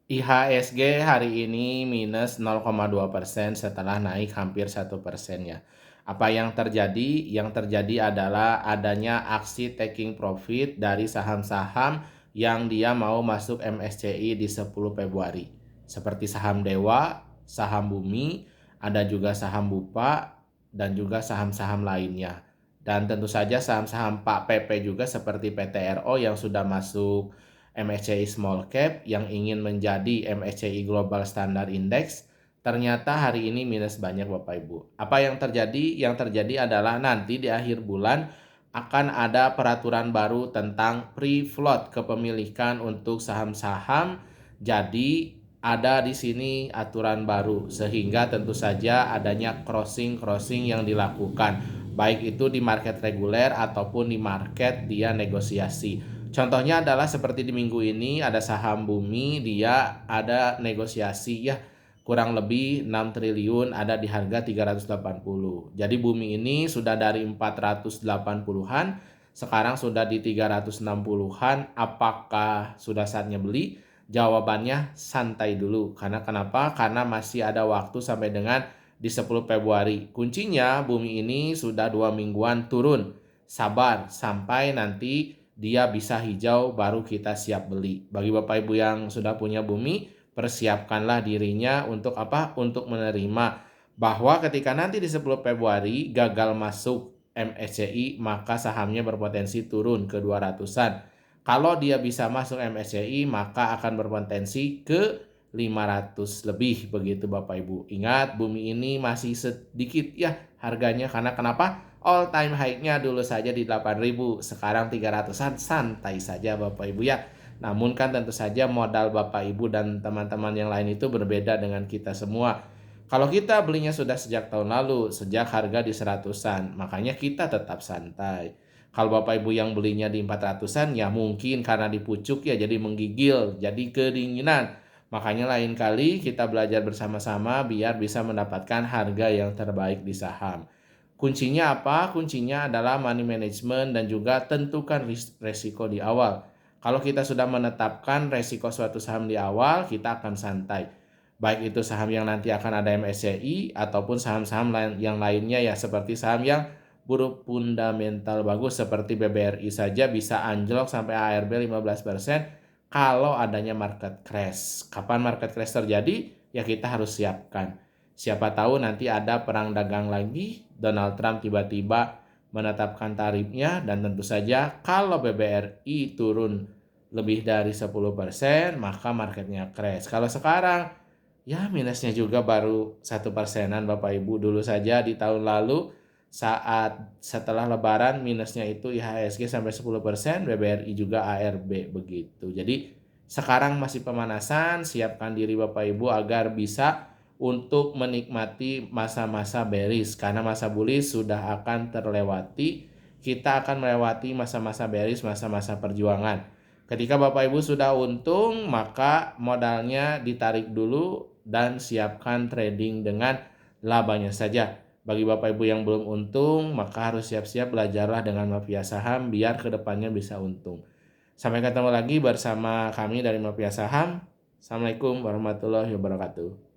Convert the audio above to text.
IHSG hari ini minus 0,2% setelah naik hampir 1% ya. Apa yang terjadi? Yang terjadi adalah adanya aksi taking profit dari saham-saham yang dia mau masuk MSCI di 10 Februari. Seperti saham Dewa, saham Bumi, ada juga saham Bupa, dan juga saham-saham lainnya. Dan tentu saja saham-saham Pak PP juga seperti PTRO yang sudah masuk MSCI Small Cap yang ingin menjadi MSCI Global Standard Index, ternyata hari ini minus banyak Bapak Ibu. Apa yang terjadi? Yang terjadi adalah nanti di akhir bulan akan ada peraturan baru tentang free float kepemilikan untuk saham-saham. Jadi ada di sini aturan baru sehingga tentu saja adanya crossing yang dilakukan baik itu di market reguler ataupun di market dia negosiasi. Contohnya adalah seperti di minggu ini ada saham Bumi, dia ada negosiasi ya kurang lebih 6 triliun ada di harga 380. Jadi Bumi ini sudah dari 480-an, sekarang sudah di 360-an. Apakah sudah saatnya beli? Jawabannya santai dulu. Karena kenapa? Karena masih ada waktu sampai dengan di 10 Februari. Kuncinya Bumi ini sudah 2 mingguan turun. Sabar sampai nanti dia bisa hijau baru kita siap beli. Bagi Bapak Ibu yang sudah punya Bumi, persiapkanlah dirinya untuk apa? Untuk menerima bahwa ketika nanti di 10 Februari gagal masuk MSCI, maka sahamnya berpotensi turun ke 200-an. Kalau dia bisa masuk MSCI, maka akan berpotensi ke 500 lebih begitu Bapak Ibu. Ingat, Bumi ini masih sedikit ya harganya karena kenapa? All time high-nya dulu saja di 8.000, sekarang 300-an, santai saja Bapak Ibu ya. Namun kan tentu saja modal Bapak Ibu dan teman-teman yang lain itu berbeda dengan kita semua. Kalau kita belinya sudah sejak tahun lalu, sejak harga di 100-an, makanya kita tetap santai. Kalau Bapak Ibu yang belinya di 400-an, ya mungkin karena dipucuk ya jadi menggigil, jadi kedinginan. Makanya lain kali kita belajar bersama-sama biar bisa mendapatkan harga yang terbaik di saham. Kuncinya apa? Kuncinya adalah money management dan juga tentukan resiko di awal. Kalau kita sudah menetapkan resiko suatu saham di awal, kita akan santai. Baik itu saham yang nanti akan ada MSCI ataupun saham-saham yang lainnya ya seperti saham yang fundamental bagus seperti BBRI saja bisa anjlok sampai ARB 15% kalau adanya market crash. Kapan market crash terjadi? Ya kita harus siapkan. Siapa tahu nanti ada perang dagang lagi, Donald Trump tiba-tiba menetapkan tarifnya dan tentu saja kalau BBRI turun lebih dari 10%, maka marketnya crash. Kalau sekarang ya minusnya juga baru 1%-an Bapak Ibu. Dulu saja di tahun lalu saat setelah lebaran minusnya itu IHSG sampai 10%, BBRI juga ARB begitu. Jadi sekarang masih pemanasan, siapkan diri Bapak Ibu agar bisa untuk menikmati masa-masa bearish karena masa bullish sudah akan terlewati. Kita akan melewati masa-masa bearish, masa-masa perjuangan. Ketika Bapak Ibu sudah untung, maka modalnya ditarik dulu dan siapkan trading dengan labanya saja. Bagi Bapak Ibu yang belum untung, maka harus siap-siap belajarlah dengan mafia saham biar kedepannya bisa untung. Sampai ketemu lagi bersama kami dari Mafia Saham. Assalamualaikum warahmatullahi wabarakatuh.